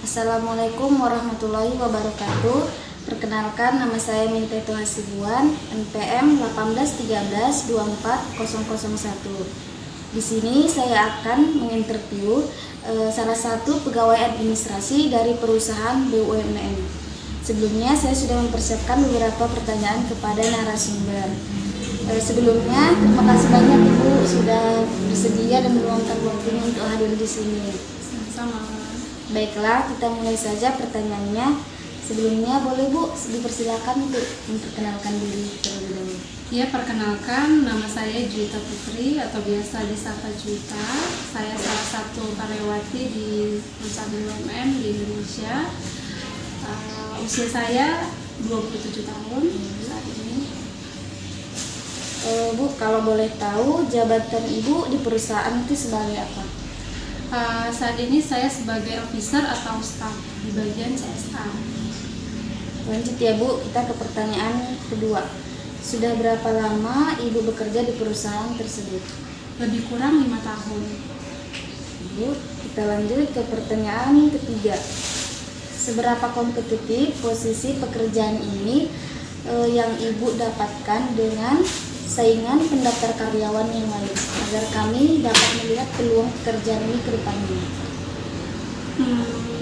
Assalamualaikum warahmatullahi wabarakatuh. Perkenalkan, nama saya Minteto Hasibuan, NPM 1813240001. Di sini saya akan menginterview salah satu pegawai administrasi dari perusahaan BUMN. Sebelumnya saya sudah mempersiapkan beberapa pertanyaan kepada narasumber. Sebelumnya terima kasih banyak Ibu sudah bersedia dan meluangkan waktunya untuk hadir di sini. Sama-sama. Baiklah, kita mulai saja pertanyaannya. Sebelumnya boleh Bu dipersilakan untuk memperkenalkan diri terlebih dahulu. Ya, perkenalkan, nama saya Juwita Putri atau biasa disapa Juwita. Saya salah satu karyawati di perusahaan BUMN di Indonesia. Usia saya 27 tahun saat ini. Bu, kalau boleh tahu jabatan Ibu di perusahaan itu sebagai apa? Saat ini saya sebagai officer atau staff di bagian CSA. Lanjut ya Bu, kita ke pertanyaan kedua. Sudah berapa lama Ibu bekerja di perusahaan tersebut? Lebih kurang 5 tahun. Bu, kita lanjut ke pertanyaan ketiga. Seberapa kompetitif posisi pekerjaan ini yang Ibu dapatkan dengan saingan pendaftar karyawan yang lain, agar kami dapat melihat peluang pekerjaan ini ke depannya?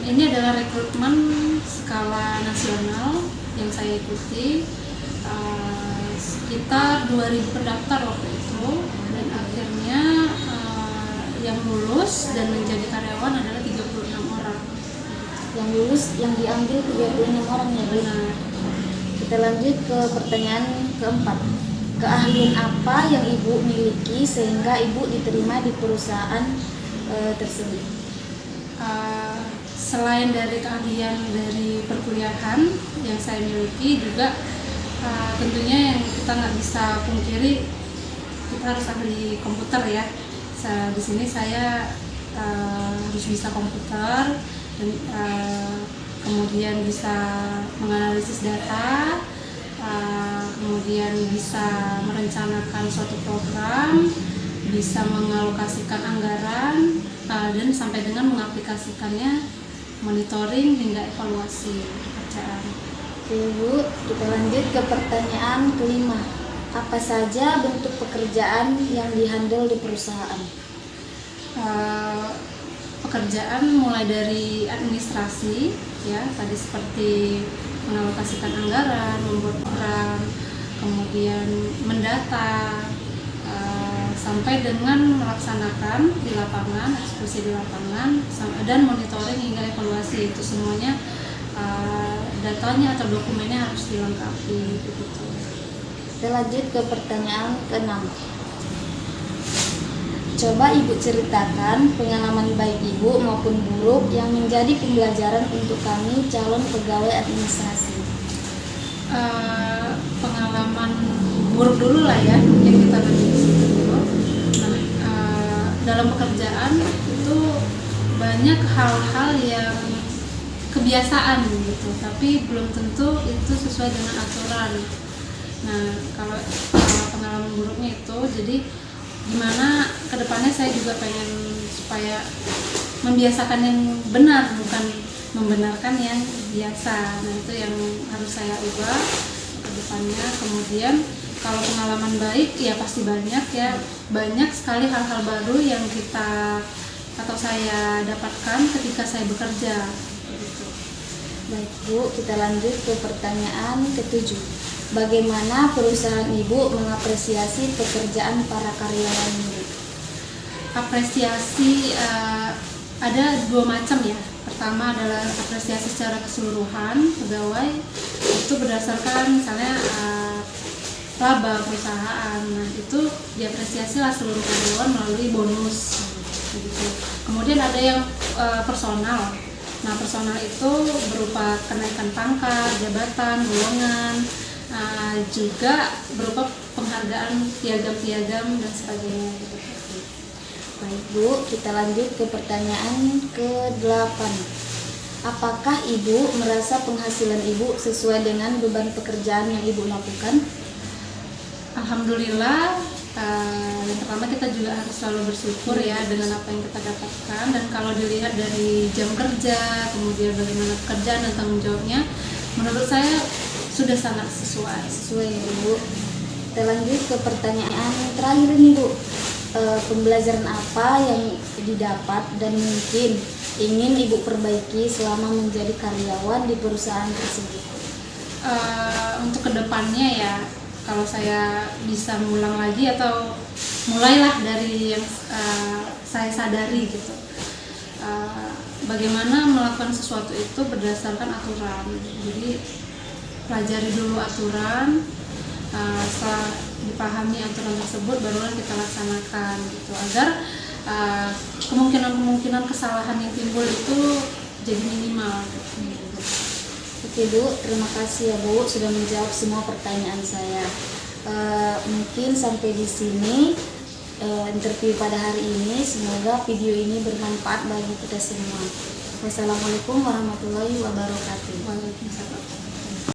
Ini adalah rekrutmen skala nasional yang saya ikuti, sekitar 2000 pendaftar waktu itu, dan akhirnya yang lulus dan menjadi karyawan adalah 36 orang. Yang lulus yang diambil 36 orang ya Bu. Benar. Kita lanjut ke pertanyaan keempat. Keahlian apa yang Ibu miliki sehingga Ibu diterima di perusahaan tersebut? Selain dari keahlian dari perkuliahan yang saya miliki, juga tentunya yang kita nggak bisa pungkiri, kita harus ahli komputer ya. Di sini saya harus bisa komputer dan kemudian bisa menganalisis data, kemudian bisa merencanakan suatu program, bisa mengalokasikan anggaran, dan sampai dengan mengaplikasikannya, monitoring hingga evaluasi pekerjaan. Oke Bu, kita lanjut ke pertanyaan kelima. Apa saja bentuk pekerjaan yang dihandle di perusahaan? Pekerjaan mulai dari administrasi, ya tadi seperti mengalokasikan anggaran, membuat program, kemudian mendata, sampai dengan melaksanakan di lapangan, eksekusi di lapangan, dan monitoring hingga evaluasi. Itu semuanya datanya atau dokumennya harus dilengkapi begitu. Kita lanjut ke pertanyaan ke-6. Coba Ibu ceritakan pengalaman baik Ibu maupun buruk yang menjadi pembelajaran untuk kami calon pegawai administrasi. Pengalaman buruk dulu lah ya, yang kita bagi di situ dulu. Dalam pekerjaan itu banyak hal-hal yang kebiasaan gitu, tapi belum tentu itu sesuai dengan aturan. Nah, kalau pengalaman buruknya itu, jadi gimana kedepannya saya juga pengen supaya membiasakan yang benar, bukan membenarkan yang biasa. Nah, itu yang harus saya ubah ke depannya. Kemudian kalau pengalaman baik ya pasti banyak ya, banyak sekali hal-hal baru yang kita atau saya dapatkan ketika saya bekerja gitu. Baik Bu, kita lanjut ke pertanyaan ke-7. Bagaimana perusahaan Ibu mengapresiasi pekerjaan para karyawan Ibu? Apresiasi ada dua macam ya. Pertama adalah apresiasi secara keseluruhan pegawai, itu berdasarkan misalnya laba perusahaan. Nah, itu diapresiasi lah seluruh karyawan melalui bonus gitu. Kemudian ada yang personal. Nah, personal itu berupa kenaikan pangkat, jabatan, golongan, juga berupa penghargaan piagam-piagam dan sebagainya gitu. Baik Bu, kita lanjut ke pertanyaan ke-8. Apakah Ibu merasa penghasilan Ibu sesuai dengan beban pekerjaan yang Ibu lakukan? Alhamdulillah Yang pertama kita juga harus selalu bersyukur ya dengan apa yang kita dapatkan, dan kalau dilihat dari jam kerja, kemudian bagaimana pekerjaan dan tanggung jawabnya, menurut saya sudah sangat sesuai. Ya, Bu. Kita lanjut ke pertanyaan terakhir nih, Bu. Pembelajaran apa yang didapat dan mungkin ingin Ibu perbaiki selama menjadi karyawan di perusahaan tersebut? Untuk kedepannya ya, kalau saya bisa mengulang lagi atau mulailah dari yang saya sadari gitu, bagaimana melakukan sesuatu itu berdasarkan aturan. Jadi pelajari dulu aturan, setelah dipahami aturan tersebut barulah kita laksanakan gitu, agar kemungkinan kesalahan yang timbul itu jadi minimal gitu. Oke, Bu, terima kasih ya, Bu, sudah menjawab semua pertanyaan saya. Mungkin sampai di sini interview pada hari ini. Semoga video ini bermanfaat bagi kita semua. Wassalamualaikum warahmatullahi wabarakatuh.